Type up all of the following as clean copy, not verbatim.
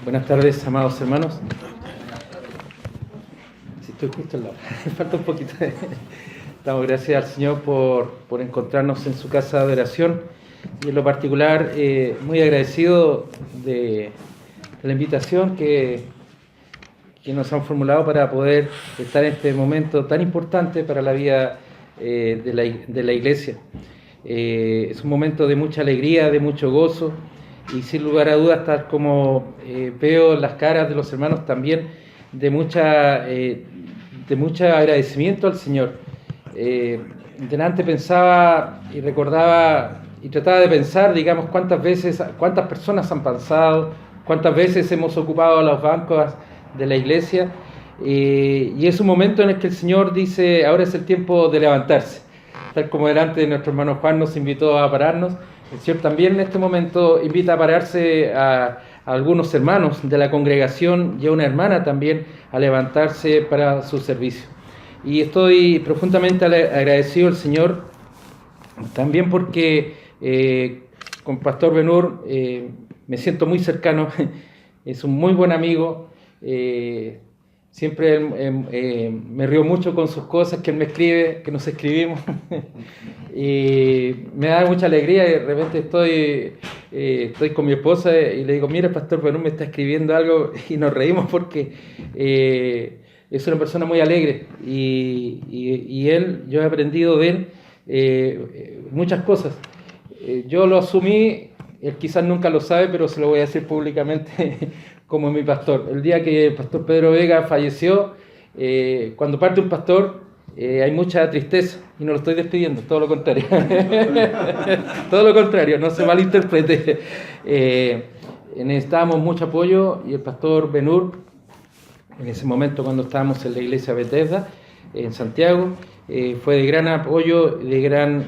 Buenas tardes, amados hermanos. Si estoy justo al lado, falta un poquito. Damos gracias al Señor por encontrarnos en su casa de oración y en lo particular muy agradecido de la invitación que nos han formulado para poder estar en este momento tan importante para la vida de la iglesia. Es un momento de mucha alegría, de mucho gozo. Y sin lugar a dudas, tal como veo las caras de los hermanos también, de mucho agradecimiento al Señor. Delante pensaba y recordaba y trataba de pensar, digamos, cuántas personas han pasado, cuántas veces hemos ocupado los bancos de la iglesia, y es un momento en el que el Señor dice, ahora es el tiempo de levantarse. Tal como delante de nuestro hermano Juan nos invitó a pararnos, el Señor también en este momento invita a pararse a algunos hermanos de la congregación y a una hermana también a levantarse para su servicio. Y estoy profundamente agradecido al Señor también porque con Pastor Benur me siento muy cercano, es un muy buen amigo. Siempre me río mucho con sus cosas que él me escribe, que nos escribimos. Y me da mucha alegría. Y de repente estoy con mi esposa y le digo, mira, Pastor Benú me está escribiendo algo, y nos reímos porque es una persona muy alegre. Y yo he aprendido de él muchas cosas. Yo lo asumí, él quizás nunca lo sabe, pero se lo voy a decir públicamente como mi pastor. El día que el pastor Pedro Vega falleció, cuando parte un pastor, hay mucha tristeza, y no lo estoy despidiendo, todo lo contrario. Todo lo contrario, no se malinterprete. Necesitábamos mucho apoyo, y el pastor Benur, en ese momento cuando estábamos en la iglesia Bethesda, en Santiago, fue de gran apoyo, de gran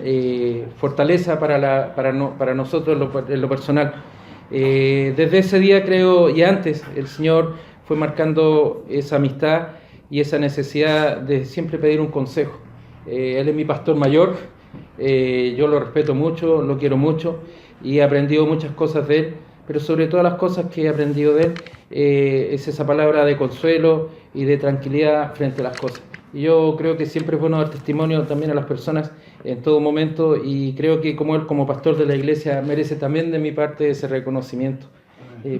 fortaleza para nosotros en lo personal. Desde ese día, creo, y antes, el Señor fue marcando esa amistad y esa necesidad de siempre pedir un consejo. Él es mi pastor mayor, yo lo respeto mucho, lo quiero mucho, y he aprendido muchas cosas de él, pero sobre todas las cosas que he aprendido de él es esa palabra de consuelo y de tranquilidad frente a las cosas. Y yo creo que siempre es bueno dar testimonio también a las personas en todo momento, y creo que como él, como pastor de la iglesia, merece también de mi parte ese reconocimiento.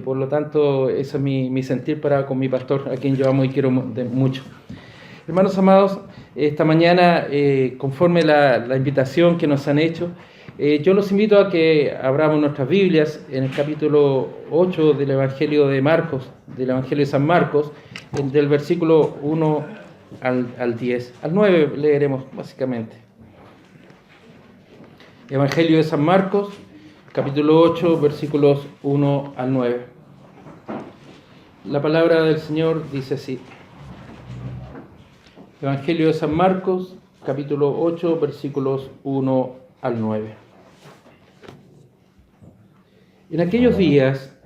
Por lo tanto, eso es mi sentir con mi pastor, a quien yo amo y quiero mucho. Hermanos amados, esta mañana, conforme la invitación que nos han hecho, yo los invito a que abramos nuestras Biblias en el capítulo 8 del Evangelio de Marcos, del Evangelio de San Marcos, del versículo 1 al 10. Al 9 leeremos básicamente. Evangelio de San Marcos, capítulo 8, versículos 1 al 9. La palabra del Señor dice así. Evangelio de San Marcos, capítulo 8, versículos 1 al 9. En aquellos días,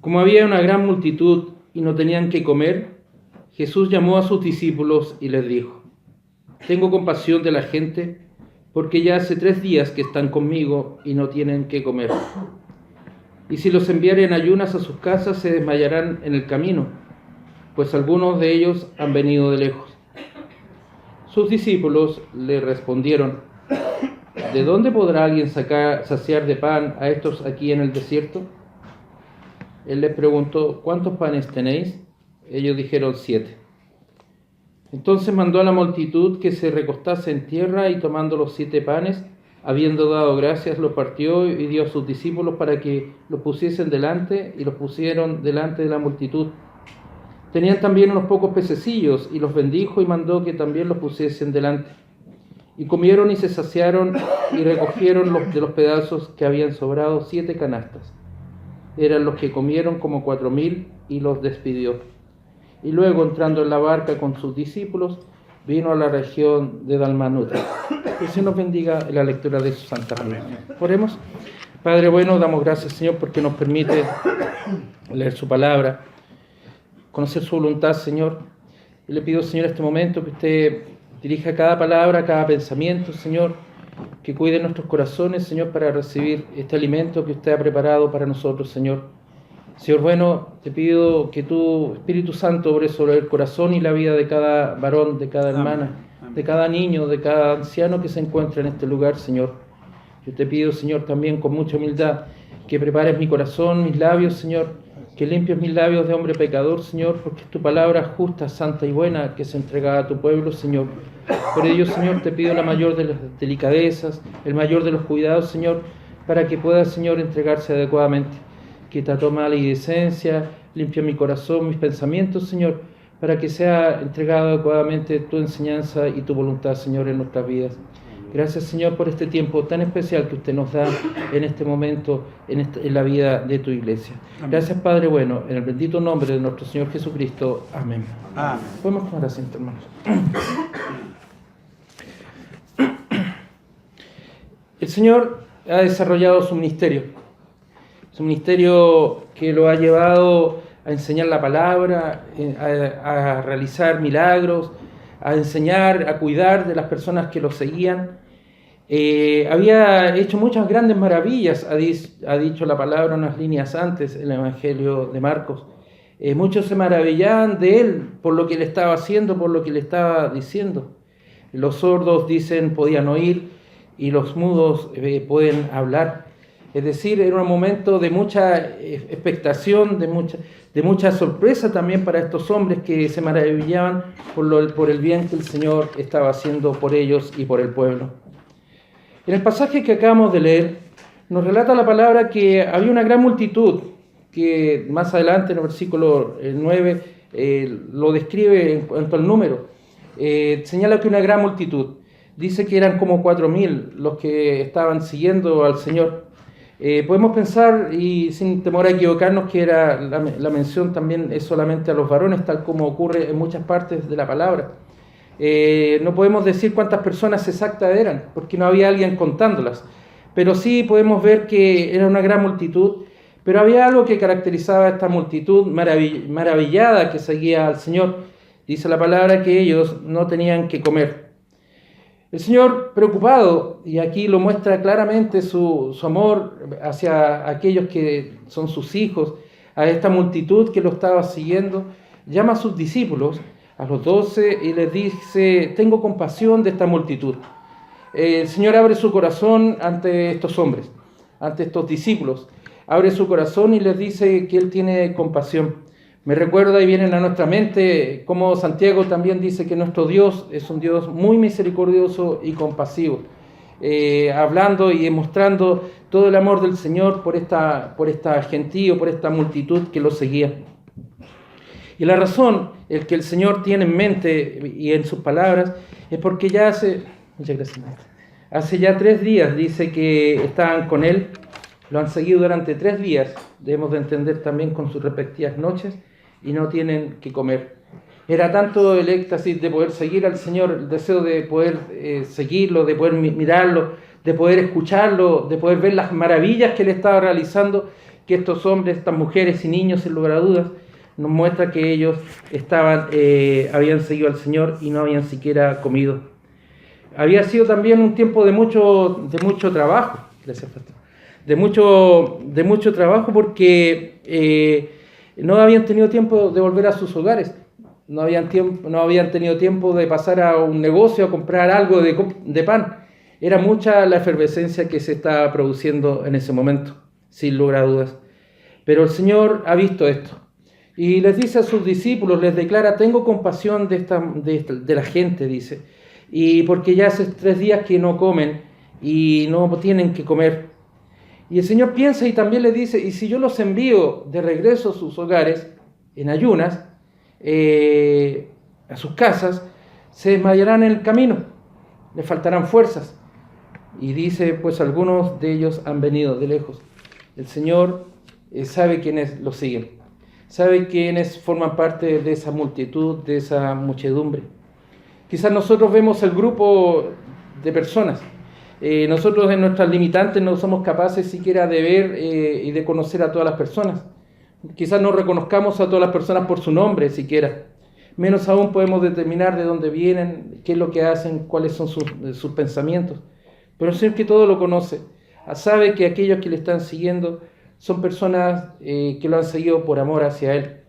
como había una gran multitud y no tenían qué comer, Jesús llamó a sus discípulos y les dijo: tengo compasión de la gente, porque ya hace 3 días que están conmigo y no tienen qué comer. Y si los enviare en ayunas a sus casas, se desmayarán en el camino, pues algunos de ellos han venido de lejos. Sus discípulos le respondieron: ¿de dónde podrá alguien saciar de pan a estos aquí en el desierto? Él les preguntó: ¿cuántos panes tenéis? Ellos dijeron: 7. Entonces mandó a la multitud que se recostase en tierra, y tomando los 7 panes, habiendo dado gracias, los partió y dio a sus discípulos para que los pusiesen delante, y los pusieron delante de la multitud. Tenían también unos pocos pececillos, y los bendijo y mandó que también los pusiesen delante. Y comieron y se saciaron, y recogieron de los pedazos que habían sobrado 7 canastas. Eran los que comieron como 4,000, y los despidió. Y luego, entrando en la barca con sus discípulos, vino a la región de Dalmanuta. Que el Señor nos bendiga en la lectura de su Santa Palabra. Oremos. Padre bueno, damos gracias, Señor, porque nos permite leer su palabra, conocer su voluntad, Señor. Y le pido, Señor, en este momento que usted dirija cada palabra, cada pensamiento, Señor, que cuide nuestros corazones, Señor, para recibir este alimento que usted ha preparado para nosotros, Señor. Señor bueno, te pido que tu Espíritu Santo obre sobre el corazón y la vida de cada varón, de cada hermana, de cada niño, de cada anciano que se encuentra en este lugar, Señor. Yo te pido, Señor, también con mucha humildad, que prepares mi corazón, mis labios, Señor, que limpies mis labios de hombre pecador, Señor, porque es tu palabra justa, santa y buena que se entrega a tu pueblo, Señor. Por ello, Señor, te pido la mayor de las delicadezas, el mayor de los cuidados, Señor, para que pueda, Señor, entregarse adecuadamente. Quita toda maledicencia, limpia mi corazón, mis pensamientos, Señor, para que sea entregado adecuadamente tu enseñanza y tu voluntad, Señor, en nuestras vidas. Gracias, Señor, por este tiempo tan especial que usted nos da en este momento, en la vida de tu iglesia. Amén. Gracias, Padre bueno, en el bendito nombre de nuestro Señor Jesucristo. Amén. Amén. Podemos tomar asiento, hermanos. El Señor ha desarrollado su ministerio que lo ha llevado a enseñar la palabra, a realizar milagros, a enseñar, a cuidar de las personas que lo seguían. Había hecho muchas grandes maravillas, ha dicho la palabra unas líneas antes, el Evangelio de Marcos. Muchos se maravillaban de él por lo que él estaba haciendo, por lo que le estaba diciendo. Los sordos, dicen, podían oír y los mudos pueden hablar. Es decir, era un momento de mucha expectación, de mucha sorpresa también para estos hombres que se maravillaban por el bien que el Señor estaba haciendo por ellos y por el pueblo. En el pasaje que acabamos de leer, nos relata la palabra que había una gran multitud, que más adelante en el versículo 9 lo describe en cuanto al número. Señala que una gran multitud. Dice que eran como 4.000 los que estaban siguiendo al Señor. Podemos pensar, y sin temor a equivocarnos, que era la mención también es solamente a los varones, tal como ocurre en muchas partes de la palabra. No podemos decir cuántas personas exactas eran, porque no había alguien contándolas, pero sí podemos ver que era una gran multitud, pero había algo que caracterizaba a esta multitud maravillada que seguía al Señor. Dice la palabra que ellos no tenían que comer. El Señor, preocupado, y aquí lo muestra claramente su amor hacia aquellos que son sus hijos, a esta multitud que lo estaba siguiendo, llama a sus discípulos, a los 12, y les dice: tengo compasión de esta multitud. El Señor abre su corazón ante estos hombres, ante estos discípulos, abre su corazón y les dice que Él tiene compasión. Me recuerda y vienen a nuestra mente como Santiago también dice que nuestro Dios es un Dios muy misericordioso y compasivo, hablando y mostrando todo el amor del Señor por esta gentío, por esta multitud que lo seguía. Y la razón, el que el Señor tiene en mente y en sus palabras, es porque ya hace ya 3 días, dice que estaban con Él, lo han seguido durante 3 días, debemos de entender también con sus respectivas noches, y no tienen que comer. Era tanto el éxtasis de poder seguir al Señor, el deseo de poder seguirlo, de poder mirarlo, de poder escucharlo, de poder ver las maravillas que Él estaba realizando, que estos hombres, estas mujeres y niños, sin lugar a dudas, nos muestra que ellos habían seguido al Señor y no habían siquiera comido. Había sido también un tiempo de mucho trabajo, de mucho trabajo, porque no habían tenido tiempo de volver a sus hogares, no habían tenido tiempo de pasar a un negocio a comprar algo de pan. Era mucha la efervescencia que se estaba produciendo en ese momento, sin lugar a dudas. Pero el Señor ha visto esto y les dice a sus discípulos, les declara: tengo compasión de la gente, dice, y porque ya hace 3 días que no comen y no tienen que comer. Y el Señor piensa y también le dice: y si yo los envío de regreso a sus hogares, en ayunas, a sus casas, se desmayarán en el camino, les faltarán fuerzas. Y dice: pues algunos de ellos han venido de lejos. El Señor sabe quiénes lo siguen, sabe quiénes forman parte de esa multitud, de esa muchedumbre. Quizás nosotros vemos el grupo de personas. Nosotros en nuestras limitantes no somos capaces siquiera de ver y de conocer a todas las personas. Quizás no reconozcamos a todas las personas por su nombre siquiera. Menos aún podemos determinar de dónde vienen, qué es lo que hacen, cuáles son sus pensamientos. Pero el Señor, que todo lo conoce, sabe que aquellos que le están siguiendo son personas que lo han seguido por amor hacia Él,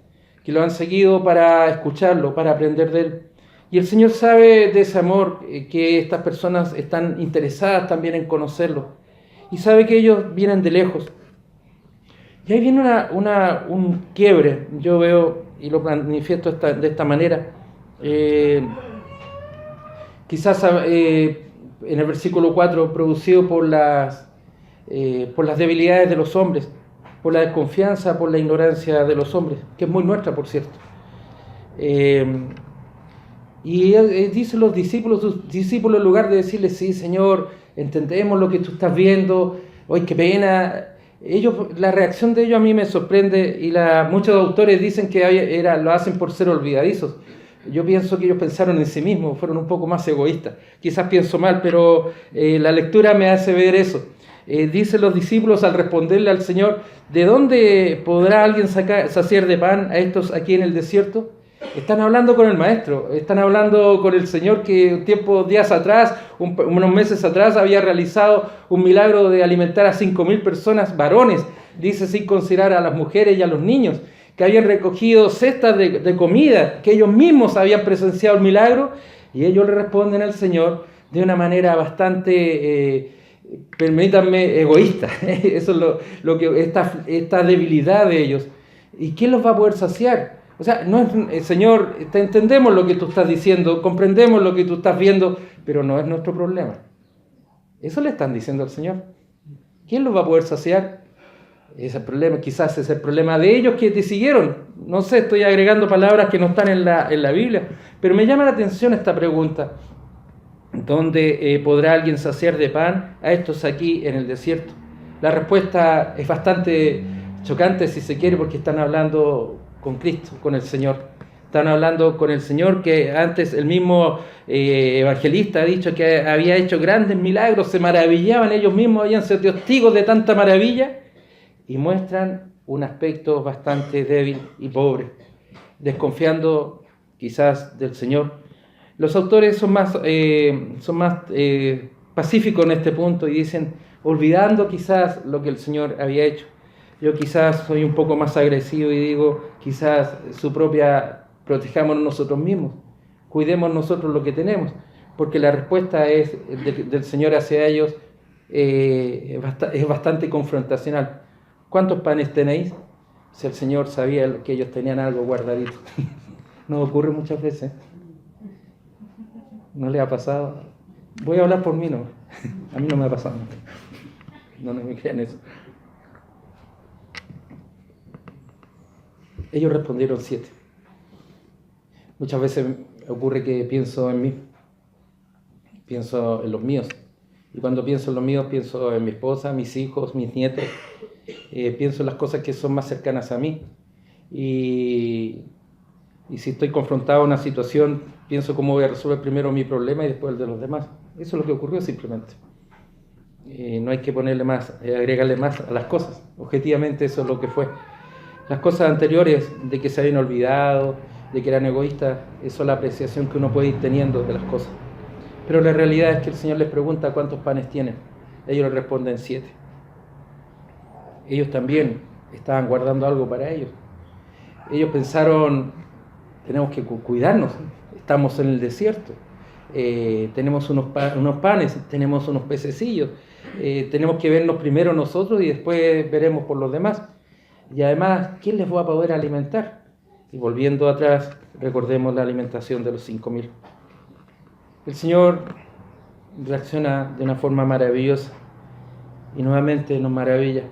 que lo han seguido para escucharlo, para aprender de Él. Y el Señor sabe de ese amor, que estas personas están interesadas también en conocerlo, y sabe que ellos vienen de lejos. Y ahí viene un quiebre, yo veo y lo manifiesto de esta manera. Quizás en el versículo 4, producido por las debilidades de los hombres, por la desconfianza, por la ignorancia de los hombres, que es muy nuestra, por cierto. Y dicen los discípulos en lugar de decirle, sí, Señor, entendemos lo que tú estás viendo, hoy qué pena. La reacción de ellos a mí me sorprende, y muchos autores dicen que lo hacen por ser olvidadizos. Yo pienso que ellos pensaron en sí mismos, fueron un poco más egoístas. Quizás pienso mal, pero la lectura me hace ver eso. Dicen los discípulos al responderle al Señor, ¿de dónde podrá alguien saciar de pan a estos aquí en el desierto? Están hablando con el Maestro, están hablando con el Señor que días atrás, unos meses atrás, había realizado un milagro de alimentar a 5.000 personas, varones, dice, sin considerar a las mujeres y a los niños, que habían recogido cestas de comida, que ellos mismos habían presenciado el milagro, y ellos le responden al Señor de una manera bastante, permítanme, egoísta. Eso es lo que esta debilidad de ellos. ¿Y quién los va a poder saciar? O sea, Señor, entendemos lo que tú estás diciendo, comprendemos lo que tú estás viendo, pero no es nuestro problema. Eso le están diciendo al Señor. ¿Quién los va a poder saciar? Ese problema, quizás es el problema de ellos que te siguieron. No sé, estoy agregando palabras que no están en la Biblia, pero me llama la atención esta pregunta. ¿Dónde podrá alguien saciar de pan a estos aquí en el desierto? La respuesta es bastante chocante, si se quiere, porque están hablando con Cristo, con el Señor. Están hablando con el Señor, que antes el mismo evangelista ha dicho que había hecho grandes milagros, se maravillaban ellos mismos, habían sido testigos de tanta maravilla, y muestran un aspecto bastante débil y pobre, desconfiando quizás del Señor. Los autores son más pacíficos en este punto y dicen, olvidando quizás lo que el Señor había hecho. Yo quizás soy un poco más agresivo y digo, quizás protejámonos nosotros mismos, cuidemos nosotros lo que tenemos, porque la respuesta del Señor hacia ellos es bastante confrontacional. ¿Cuántos panes tenéis? Si el Señor sabía que ellos tenían algo guardadito. No ocurre muchas veces. ¿No le ha pasado? Voy a hablar por mí, no. A mí no me ha pasado. No me crean eso. Ellos respondieron 7. Muchas veces ocurre que pienso en mí, pienso en los míos. Y cuando pienso en los míos, pienso en mi esposa, mis hijos, mis nietos. Pienso en las cosas que son más cercanas a mí. Y si estoy confrontado a una situación, pienso cómo voy a resolver primero mi problema y después el de los demás. Eso es lo que ocurrió simplemente. No hay que agregarle más a las cosas. Objetivamente eso es lo que fue. Las cosas anteriores de que se habían olvidado, de que eran egoístas, eso es la apreciación que uno puede ir teniendo de las cosas. Pero la realidad es que el Señor les pregunta cuántos panes tienen. Ellos le responden 7. Ellos también estaban guardando algo para ellos. Ellos pensaron, tenemos que cuidarnos, estamos en el desierto, tenemos unos panes, tenemos unos pececillos, tenemos que vernos primero nosotros y después veremos por los demás. Y además, ¿quién les va a poder alimentar? Y volviendo atrás, recordemos la alimentación de los 5.000. El Señor reacciona de una forma maravillosa y nuevamente nos maravilla.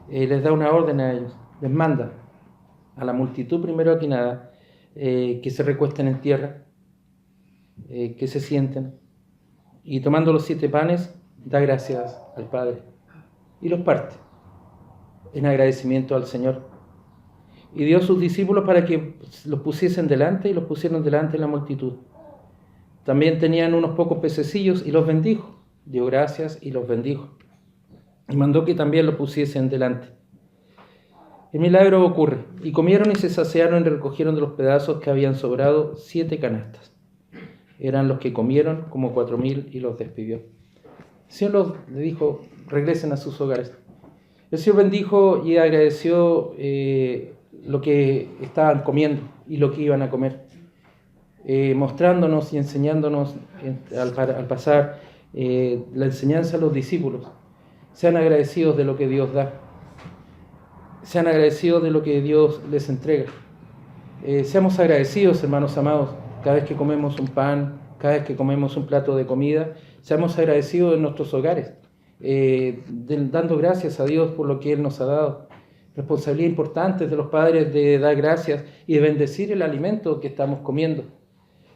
Les da una orden a ellos, les manda a la multitud, primero que nada, que se recuesten en tierra, que se sienten, y tomando los 7 panes, da gracias al Padre y los parte en agradecimiento al Señor. Y dio a sus discípulos para que los pusiesen delante, y los pusieron delante en la multitud. También tenían unos pocos pececillos y los bendijo, dio gracias y los bendijo, y mandó que también los pusiesen delante. El milagro ocurre, y comieron y se saciaron y recogieron de los pedazos que habían sobrado 7 canastas. Eran los que comieron como 4.000, y los despidió. El Señor le dijo, regresen a sus hogares. El Señor bendijo y agradeció lo que estaban comiendo y lo que iban a comer, mostrándonos y enseñándonos al pasar la enseñanza a los discípulos. Sean agradecidos de lo que Dios da. Sean agradecidos de lo que Dios les entrega. Seamos agradecidos, hermanos amados, cada vez que comemos un pan, cada vez que comemos un plato de comida. Seamos agradecidos en nuestros hogares, dando gracias a Dios por lo que Él nos ha dado. Responsabilidad importante de los padres de dar gracias y de bendecir el alimento que estamos comiendo.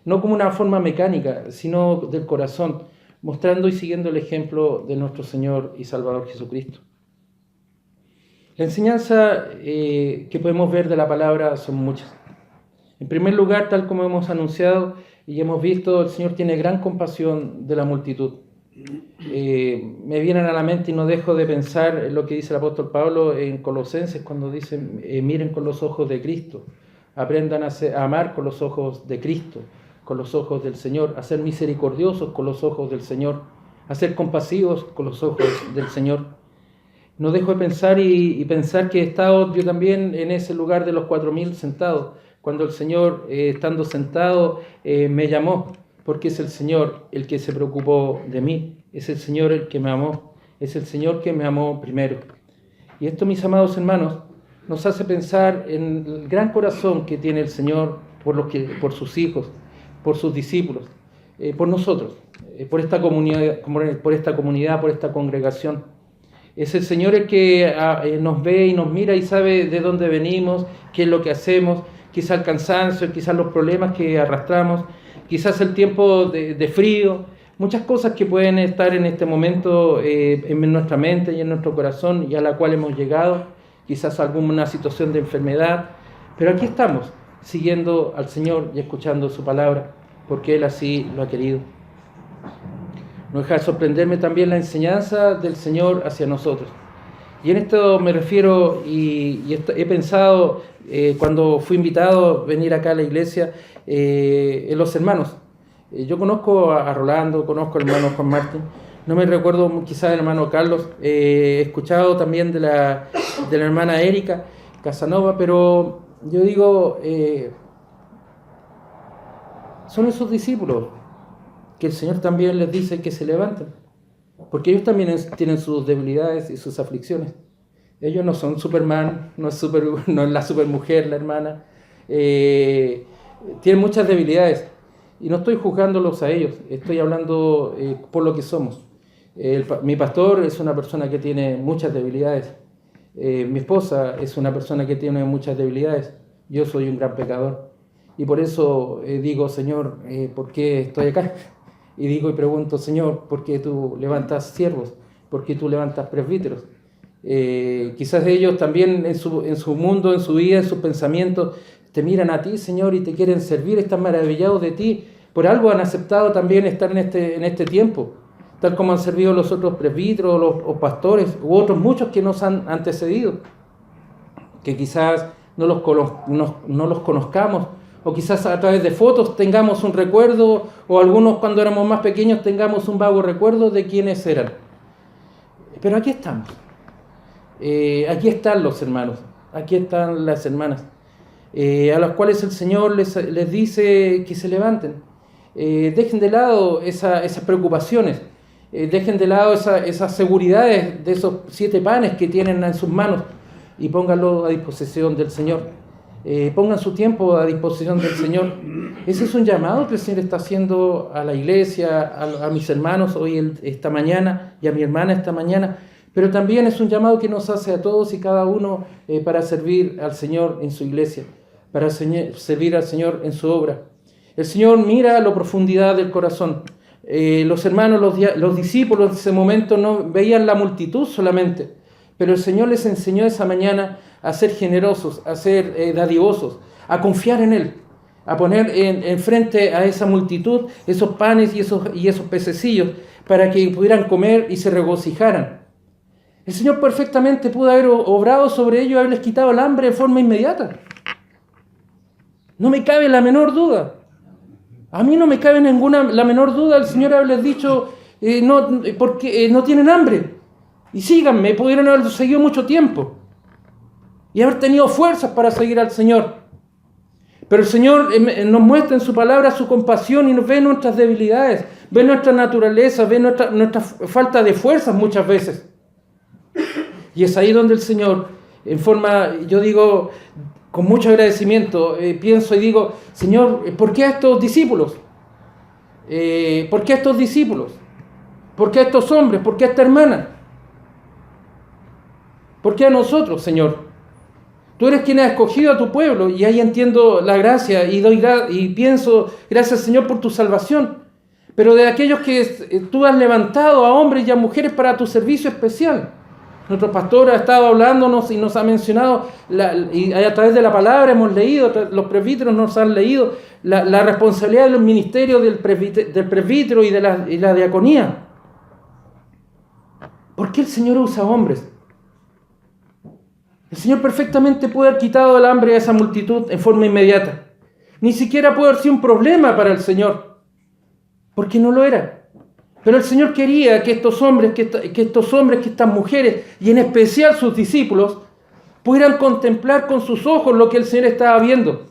No como una forma mecánica, sino del corazón, mostrando y siguiendo el ejemplo de nuestro Señor y Salvador Jesucristo. La enseñanza que podemos ver de la palabra son muchas. En primer lugar, tal como hemos anunciado y hemos visto, el Señor tiene gran compasión de la multitud. Me vienen a la mente y no dejo de pensar en lo que dice el apóstol Pablo en Colosenses cuando dice, miren con los ojos de Cristo, aprendan a amar con los ojos de Cristo, con los ojos del Señor, a ser misericordiosos con los ojos del Señor, a ser compasivos con los ojos del Señor. No dejo de pensar y pensar que he estado yo también en ese lugar de los 4.000 sentados, cuando el Señor, estando sentado, me llamó, porque es el Señor el que se preocupó de mí, es el Señor el que me amó, es el Señor que me amó primero. Y esto, mis amados hermanos, nos hace pensar en el gran corazón que tiene el Señor por sus hijos, por sus discípulos, por nosotros, por esta comunidad, por esta congregación. Es el Señor el que nos ve y nos mira y sabe de dónde venimos, qué es lo que hacemos, quizás el cansancio, quizás los problemas que arrastramos, quizás el tiempo de frío, muchas cosas que pueden estar en este momento en nuestra mente y en nuestro corazón y a la cual hemos llegado, quizás alguna situación de enfermedad, pero aquí estamos, siguiendo al Señor y escuchando su palabra, porque Él así lo ha querido. No deja de sorprenderme también la enseñanza del Señor hacia nosotros. Y en esto me refiero, y he pensado cuando fui invitado a venir acá a la iglesia, en los hermanos. Yo conozco a Rolando, conozco al hermano Juan Martín, no me recuerdo quizás del hermano Carlos, he escuchado también de la hermana Erika Casanova, pero yo digo, son esos discípulos que el Señor también les dice que se levanten, porque ellos también tienen sus debilidades y sus aflicciones. Ellos no son Superman, no es la supermujer, la hermana. Tienen muchas debilidades. Y no estoy juzgándolos a ellos, estoy hablando por lo que somos. Mi pastor es una persona que tiene muchas debilidades. Mi esposa es una persona que tiene muchas debilidades. Yo soy un gran pecador. Y por eso digo, Señor, ¿por qué estoy acá? Y digo y pregunto, Señor, ¿por qué tú levantas siervos? ¿Por qué tú levantas presbíteros? Quizás ellos también en su mundo, en su vida, en sus pensamientos, te miran a ti, Señor, y te quieren servir, están maravillados de ti. Por algo han aceptado también estar en este tiempo, tal como han servido los otros presbíteros, los pastores, u otros muchos que nos han antecedido, que quizás no los conozcamos, o quizás a través de fotos tengamos un recuerdo, o algunos cuando éramos más pequeños tengamos un vago recuerdo de quiénes eran. Pero aquí estamos. Aquí están los hermanos, aquí están las hermanas, a las cuales el Señor les dice que se levanten. Dejen de lado esas preocupaciones, dejen de lado esas seguridades de esos 7 panes que tienen en sus manos y pónganlo a disposición del Señor. Pongan su tiempo a disposición del Señor. Ese es un llamado que el Señor está haciendo a la iglesia, a mis hermanos esta mañana y a mi hermana esta mañana, pero también es un llamado que nos hace a todos y cada uno para servir al Señor en su iglesia, para servir al Señor en su obra. El Señor mira a la profundidad del corazón. Los hermanos, los discípulos en ese momento no veían la multitud solamente, pero el Señor les enseñó esa mañana a ser generosos, a ser dadivosos, a confiar en Él, a poner enfrente a esa multitud esos panes y esos pececillos para que pudieran comer y se regocijaran. El Señor perfectamente pudo haber obrado sobre ellos y haberles quitado el hambre de forma inmediata. No me cabe la menor duda. A mí no me cabe la menor duda el Señor haberles dicho porque no tienen hambre. Y síganme, pudieron haber seguido mucho tiempo y haber tenido fuerzas para seguir al Señor. Pero el Señor nos muestra en su palabra su compasión y nos ve nuestras debilidades, ve nuestra naturaleza, ve nuestra falta de fuerzas muchas veces. Y es ahí donde el Señor, en forma, yo digo, con mucho agradecimiento, pienso y digo, Señor, ¿por qué a estos discípulos? ¿Por qué a estos discípulos? ¿Por qué a estos hombres? ¿Por qué a esta hermana? ¿Por qué a nosotros, Señor? Tú eres quien ha escogido a tu pueblo y ahí entiendo la gracia y pienso, gracias, Señor, por tu salvación. Pero de aquellos que tú has levantado a hombres y a mujeres para tu servicio especial. Nuestro pastor ha estado hablándonos y nos ha mencionado, y a través de la palabra hemos leído, los presbíteros nos han leído, la responsabilidad de los ministerios del presbítero y de la diaconía. ¿Por qué el Señor usa hombres? El Señor perfectamente puede haber quitado el hambre a esa multitud en forma inmediata. Ni siquiera puede haber sido un problema para el Señor, porque no lo era. Pero el Señor quería que estos hombres, que estas mujeres, y en especial sus discípulos, pudieran contemplar con sus ojos lo que el Señor estaba viendo.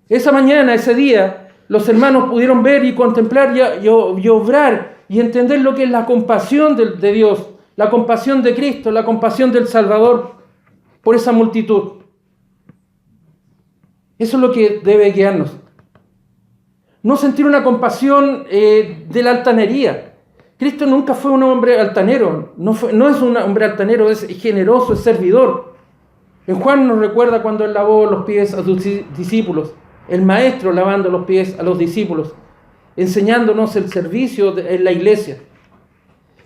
Esa mañana, ese día, los hermanos pudieron ver y contemplar y obrar y entender lo que es la compasión de Dios, la compasión de Cristo, la compasión del Salvador por esa multitud. Eso es lo que debe guiarnos. No sentir una compasión de la altanería. Cristo nunca fue un hombre altanero, no es un hombre altanero, es generoso, es servidor. En Juan nos recuerda cuando él lavó los pies a sus discípulos, el maestro lavando los pies a los discípulos, enseñándonos el servicio en la iglesia.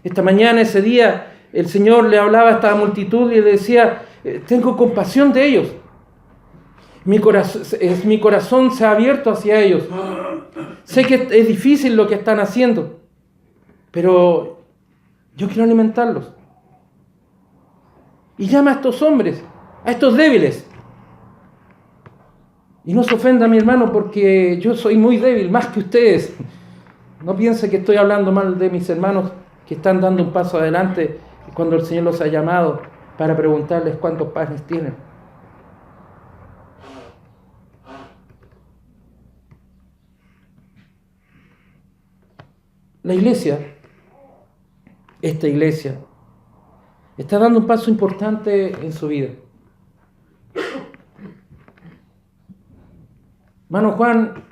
Esta mañana, ese día, el Señor le hablaba a esta multitud y le decía, tengo compasión de ellos. Mi corazón se ha abierto hacia ellos. Sé que es difícil lo que están haciendo, pero yo quiero alimentarlos. Y llama a estos hombres, a estos débiles. Y no se ofenda, mi hermano, porque yo soy muy débil, más que ustedes. No piense que estoy hablando mal de mis hermanos que están dando un paso adelante cuando el Señor los ha llamado para preguntarles cuántos panes tienen. La iglesia, esta iglesia, está dando un paso importante en su vida. Hermano Juan,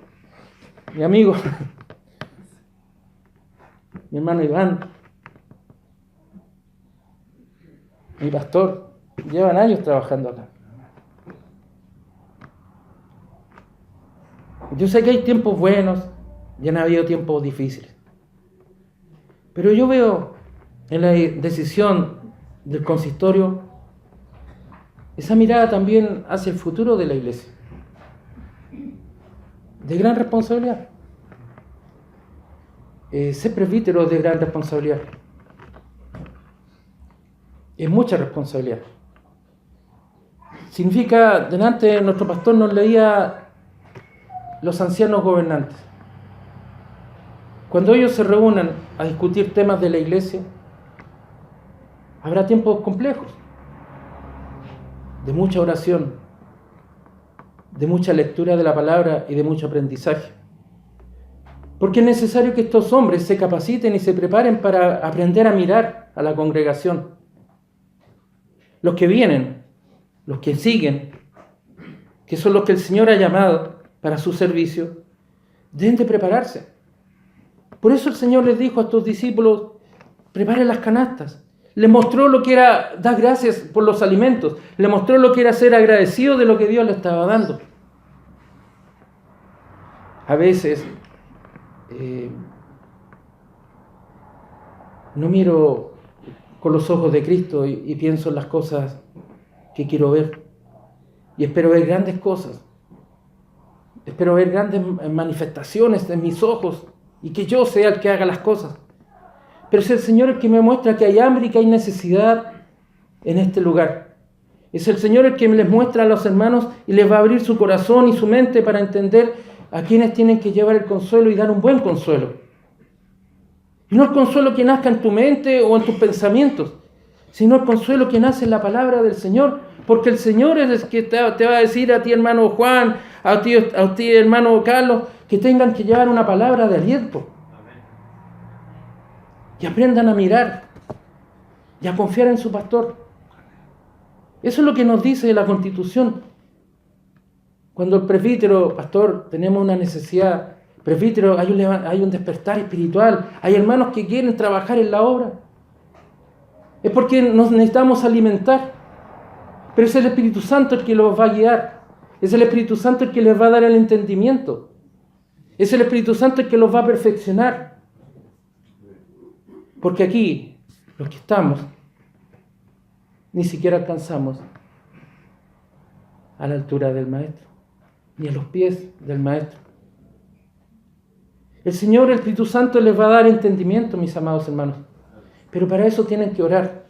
mi amigo, mi hermano Iván, mi pastor, llevan años trabajando acá. Yo sé que hay tiempos buenos y han habido tiempos difíciles. Pero yo veo en la decisión del consistorio esa mirada también hacia el futuro de la iglesia, de gran responsabilidad. Ser presbítero es de gran responsabilidad. Es mucha responsabilidad. Significa, delante nuestro pastor nos leía los ancianos gobernantes. Cuando ellos se reúnan a discutir temas de la iglesia, habrá tiempos complejos, de mucha oración, de mucha lectura de la palabra y de mucho aprendizaje. Porque es necesario que estos hombres se capaciten y se preparen para aprender a mirar a la congregación. Los que vienen, los que siguen, que son los que el Señor ha llamado para su servicio, deben de prepararse. Por eso el Señor les dijo a estos discípulos, preparen las canastas. Les mostró lo que era dar gracias por los alimentos. Les mostró lo que era ser agradecido de lo que Dios les estaba dando. A veces no miro con los ojos de Cristo y pienso en las cosas que quiero ver. Y espero ver grandes cosas. Espero ver grandes manifestaciones en mis ojos y que yo sea el que haga las cosas. Pero es el Señor el que me muestra que hay hambre y que hay necesidad en este lugar. Es el Señor el que les muestra a los hermanos y les va a abrir su corazón y su mente para entender a quienes tienen que llevar el consuelo y dar un buen consuelo. Y no el consuelo que nazca en tu mente o en tus pensamientos, sino el consuelo que nace en la palabra del Señor, porque el Señor es el que te va a decir a ti, hermano Juan, a ti, hermano Carlos, que tengan que llevar una palabra de aliento. Y aprendan a mirar y a confiar en su pastor. Eso es lo que nos dice la Constitución. Cuando el presbítero, pastor, tenemos una necesidad, presbítero, hay un despertar espiritual, hay hermanos que quieren trabajar en la obra, es porque nos necesitamos alimentar. Pero es el Espíritu Santo el que los va a guiar. Es el Espíritu Santo el que les va a dar el entendimiento. Es el Espíritu Santo el que los va a perfeccionar. Porque aquí, los que estamos, ni siquiera alcanzamos a la altura del Maestro, ni a los pies del Maestro. El Señor, el Espíritu Santo, les va a dar entendimiento, mis amados hermanos. Pero para eso tienen que orar,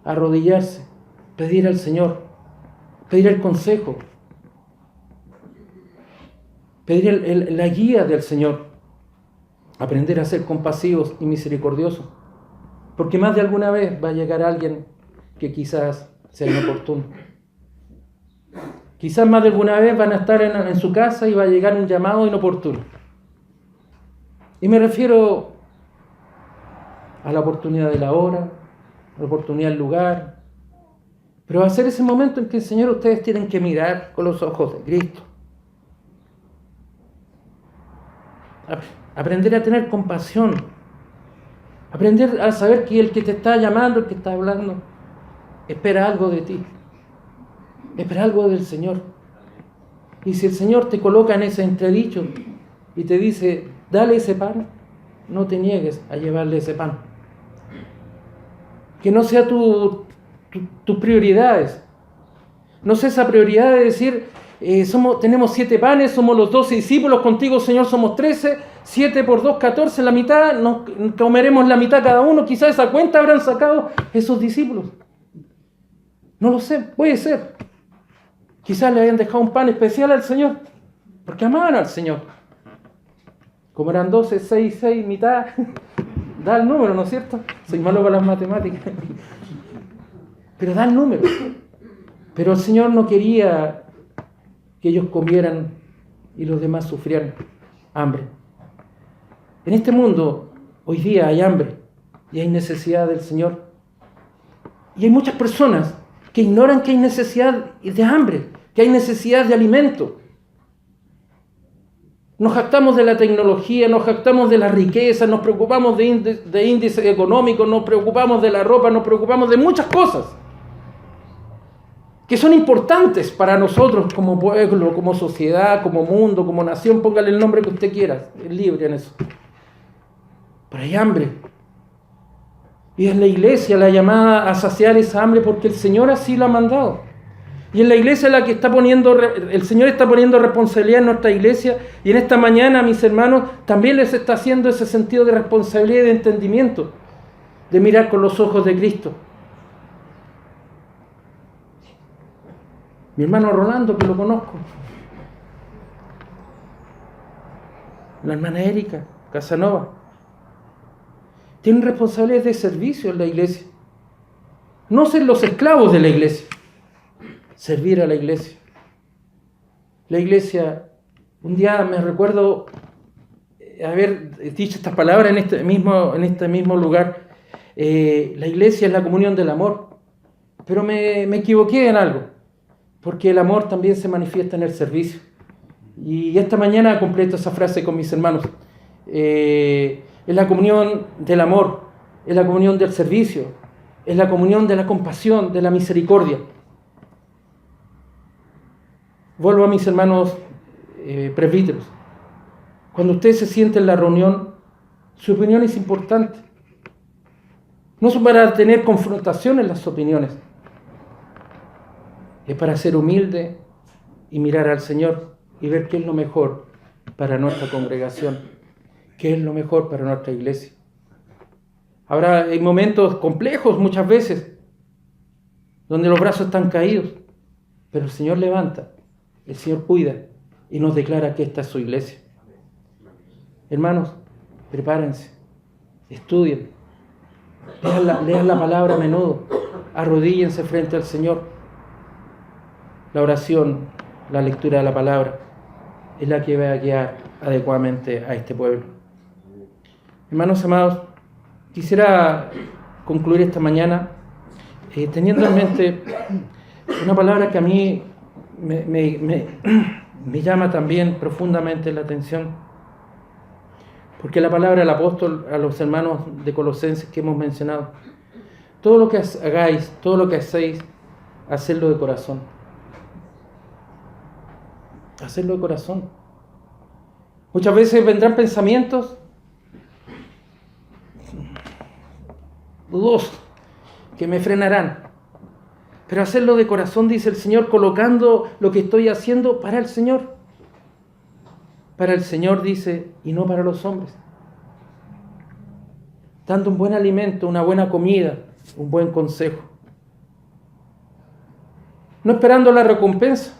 arrodillarse, pedir al Señor, pedir el consejo, pedir la guía del Señor, aprender a ser compasivos y misericordiosos, porque más de alguna vez va a llegar alguien que quizás sea inoportuno. Quizás más de alguna vez van a estar en su casa y va a llegar un llamado inoportuno. Y me refiero a la oportunidad de la hora, a la oportunidad del lugar, pero va a ser ese momento en que el Señor, ustedes tienen que mirar con los ojos de Cristo. Aprender a tener compasión. Aprender a saber que el que te está llamando, el que está hablando, espera algo de ti. Espera algo del Señor. Y si el Señor te coloca en ese entredicho y te dice, dale ese pan, no te niegues a llevarle ese pan. Que no sea tus prioridades. No sea esa prioridad de decir, tenemos 7 panes, somos los 12 discípulos, contigo, Señor, somos 13, 7 por 2, 14, la mitad, nos comeremos la mitad cada uno. Quizás esa cuenta habrán sacado esos discípulos. No lo sé, puede ser. Quizás le hayan dejado un pan especial al Señor, porque amaban al Señor. Como eran 12, 6, mitad, da el número, ¿no es cierto? Soy malo para las matemáticas. Pero da el número. Pero el Señor no quería que ellos comieran y los demás sufrieran hambre. En este mundo, hoy día hay hambre y hay necesidad del Señor. Y hay muchas personas que ignoran que hay necesidad de hambre, que hay necesidad de alimento. Nos jactamos de la tecnología, nos jactamos de la riqueza, nos preocupamos de índices económicos, nos preocupamos de la ropa, nos preocupamos de muchas cosas que son importantes para nosotros como pueblo, como sociedad, como mundo, como nación, póngale el nombre que usted quiera, es libre en eso. Pero hay hambre. Y es la iglesia la llamada a saciar esa hambre porque el Señor así lo ha mandado. Y en la iglesia la que el Señor está poniendo responsabilidad en nuestra iglesia, y en esta mañana, mis hermanos, también les está haciendo ese sentido de responsabilidad y de entendimiento, de mirar con los ojos de Cristo. Mi hermano Rolando, que lo conozco, la hermana Erika Casanova, tienen responsabilidades de servicio en la iglesia. No ser los esclavos de la iglesia, servir a la iglesia. La iglesia, un día me recuerdo haber dicho estas palabras en este mismo lugar. La iglesia es la comunión del amor. Pero me equivoqué en algo, porque el amor también se manifiesta en el servicio. Y esta mañana completo esa frase con mis hermanos. Es la comunión del amor, es la comunión del servicio, es la comunión de la compasión, de la misericordia. Vuelvo a mis hermanos presbíteros. Cuando usted se siente en la reunión, su opinión es importante. No es para tener confrontación en las opiniones. Es para ser humilde y mirar al Señor y ver qué es lo mejor para nuestra congregación, qué es lo mejor para nuestra iglesia. Ahora hay momentos complejos muchas veces, donde los brazos están caídos, pero el Señor levanta, el Señor cuida y nos declara que esta es su iglesia. Hermanos, prepárense, estudien, lean la palabra a menudo, arrodíllense frente al Señor. La oración, la lectura de la palabra, es la que va a guiar adecuadamente a este pueblo. Hermanos amados, quisiera concluir esta mañana teniendo en mente una palabra que a mí me llama también profundamente la atención, porque la palabra del apóstol a los hermanos de Colosenses que hemos mencionado: todo lo que hagáis, todo lo que hacéis, hacedlo de corazón. Hacerlo de corazón. Muchas veces vendrán pensamientos dudosos que me frenarán, pero hacerlo de corazón, dice el Señor, colocando lo que estoy haciendo para el Señor. Para el Señor, dice, y no para los hombres. Dando un buen alimento, una buena comida, un buen consejo. No esperando la recompensa.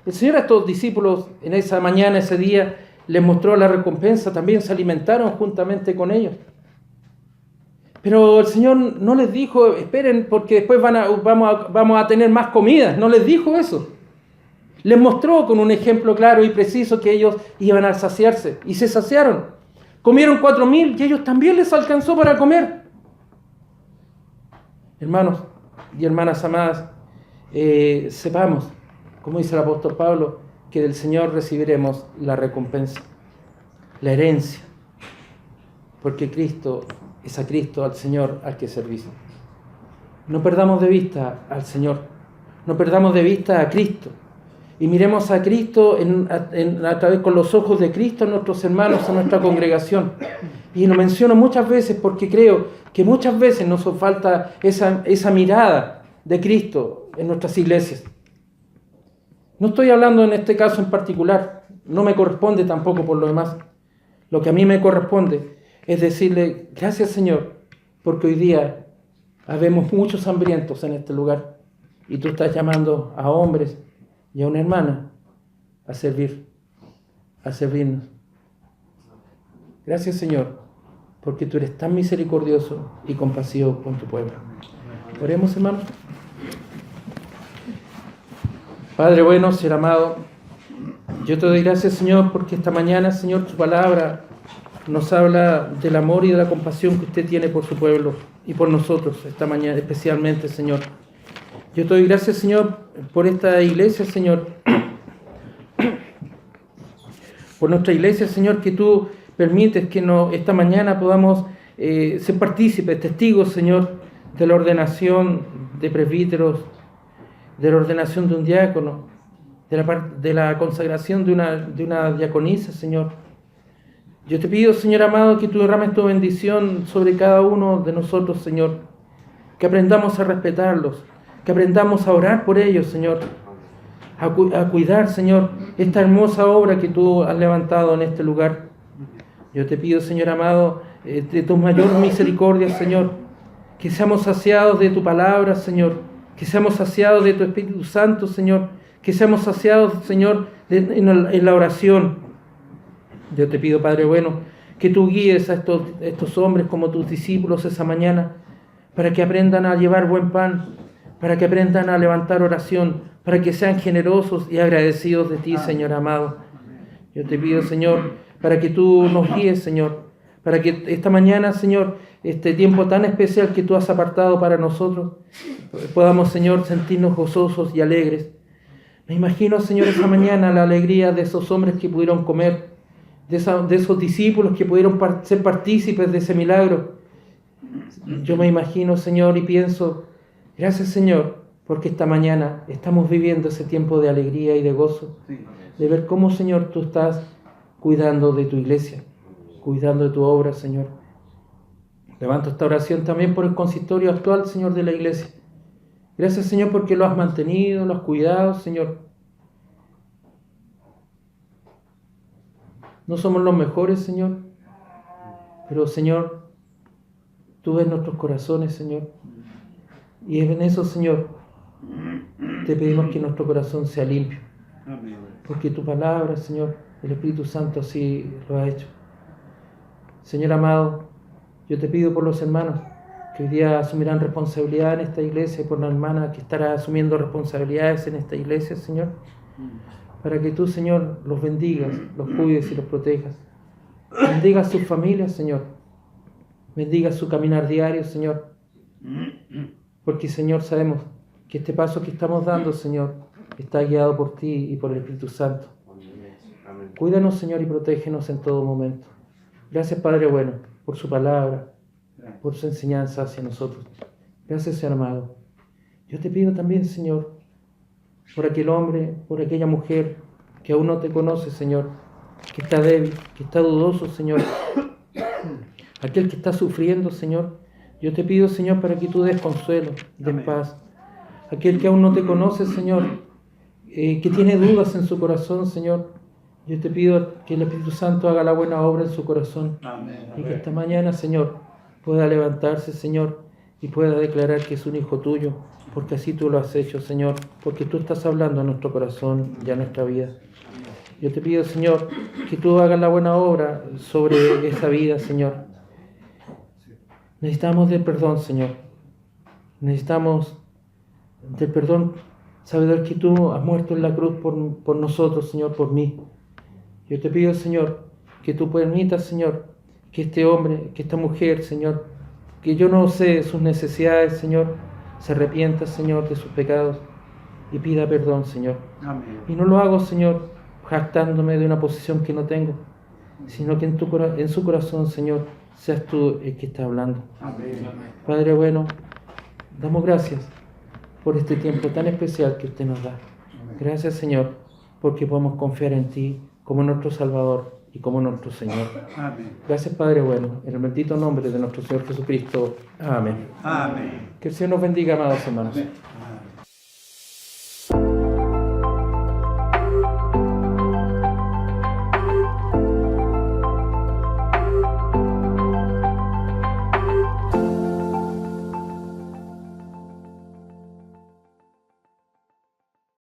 El Señor a estos discípulos en esa mañana, ese día, les mostró la recompensa, también se alimentaron juntamente con ellos. Pero el Señor no les dijo, esperen porque después vamos a tener más comida. No les dijo eso. Les mostró con un ejemplo claro y preciso que ellos iban a saciarse. Y se saciaron. Comieron 4,000 y ellos también les alcanzó para comer. Hermanos y hermanas amadas, sepamos, como dice el apóstol Pablo, que del Señor recibiremos la recompensa, la herencia, porque Cristo es a Cristo, al Señor, al que servimos. No perdamos de vista al Señor, no perdamos de vista a Cristo, y miremos a Cristo a través con los ojos de Cristo a nuestros hermanos, a nuestra congregación. Y lo menciono muchas veces porque creo que muchas veces nos falta esa mirada de Cristo en nuestras iglesias. No estoy hablando en este caso en particular, no me corresponde tampoco por lo demás. Lo que a mí me corresponde es decirle, gracias Señor, porque hoy día habemos muchos hambrientos en este lugar y tú estás llamando a hombres y a una hermana a servirnos. Gracias Señor, porque tú eres tan misericordioso y compasivo con tu pueblo. Oremos, hermanos. Padre bueno, Señor amado, yo te doy gracias, Señor, porque esta mañana, Señor, tu palabra nos habla del amor y de la compasión que usted tiene por su pueblo y por nosotros esta mañana especialmente, Señor. Yo te doy gracias, Señor, por esta iglesia, Señor, por nuestra iglesia, Señor, que tú permites que esta mañana podamos ser partícipes, testigos, Señor, de la ordenación de presbíteros, de la ordenación de un diácono, de la consagración de una diaconisa, Señor. Yo te pido, Señor amado, que tú derrames tu bendición sobre cada uno de nosotros, Señor, que aprendamos a respetarlos, que aprendamos a orar por ellos, Señor, a cuidar, Señor, esta hermosa obra que tú has levantado en este lugar. Yo te pido, Señor amado, de tu mayor misericordia, Señor, que seamos saciados de tu palabra, Señor, que seamos saciados de tu Espíritu Santo, Señor, que seamos saciados, Señor, en la oración. Yo te pido, Padre bueno, que tú guíes a estos hombres como tus discípulos esa mañana, para que aprendan a llevar buen pan, para que aprendan a levantar oración, para que sean generosos y agradecidos de ti, Señor amado. Yo te pido, Señor, para que tú nos guíes, Señor, para que esta mañana, Señor, este tiempo tan especial que tú has apartado para nosotros, podamos, Señor, sentirnos gozosos y alegres. Me imagino, Señor, esa mañana la alegría de esos hombres que pudieron comer, de esos discípulos que pudieron ser partícipes de ese milagro. Yo me imagino, Señor, y pienso, gracias, Señor, porque esta mañana estamos viviendo ese tiempo de alegría y de gozo, de ver cómo, Señor, tú estás cuidando de tu iglesia, cuidando de tu obra, Señor. Levanto esta oración también por el consistorio actual, Señor, de la iglesia. Gracias, Señor, porque lo has mantenido, lo has cuidado, Señor. No somos los mejores, Señor, pero, Señor, tú ves nuestros corazones, Señor. Y en eso, Señor, te pedimos que nuestro corazón sea limpio. Porque tu palabra, Señor, el Espíritu Santo así lo ha hecho. Señor amado, yo te pido por los hermanos que hoy día asumirán responsabilidad en esta iglesia, y por la hermana que estará asumiendo responsabilidades en esta iglesia, Señor, para que tú, Señor, los bendigas, los cuides y los protejas. Bendiga a sus familias, Señor. Bendiga su caminar diario, Señor. Porque, Señor, sabemos que este paso que estamos dando, Señor, está guiado por ti y por el Espíritu Santo. Cuídanos, Señor, y protégenos en todo momento. Gracias, Padre bueno, por su palabra, por su enseñanza hacia nosotros. Gracias, Señor amado. Yo te pido también, Señor, por aquel hombre, por aquella mujer que aún no te conoce, Señor, que está débil, que está dudoso, Señor, aquel que está sufriendo, Señor. Yo te pido, Señor, para que tú des consuelo, des paz. Aquel que aún no te conoce, Señor, que tiene dudas en su corazón, Señor, yo te pido que el Espíritu Santo haga la buena obra en su corazón. Amén. Y que esta mañana, Señor, pueda levantarse, Señor, y pueda declarar que es un hijo tuyo, porque así tú lo has hecho, Señor, porque tú estás hablando a nuestro corazón y a nuestra vida. Yo te pido, Señor, que tú hagas la buena obra sobre esa vida, Señor. Necesitamos del perdón, Señor. Necesitamos del perdón, sabedor que tú has muerto en la cruz por nosotros, Señor, por mí. Yo te pido, Señor, que tú permitas, Señor, que este hombre, que esta mujer, Señor, que yo no sé sus necesidades, Señor, se arrepienta, Señor, de sus pecados y pida perdón, Señor. Amén. Y no lo hago, Señor, jactándome de una posición que no tengo, sino que en su corazón, Señor, seas tú el que está hablando. Amén. Padre bueno, damos gracias por este tiempo tan especial que usted nos da. Gracias, Señor, porque podemos confiar en ti como nuestro Salvador y como nuestro Señor. Amén. Gracias, Padre bueno, en el bendito nombre de nuestro Señor Jesucristo. Amén. Amén. Que el Señor nos bendiga, amados hermanos. Amén.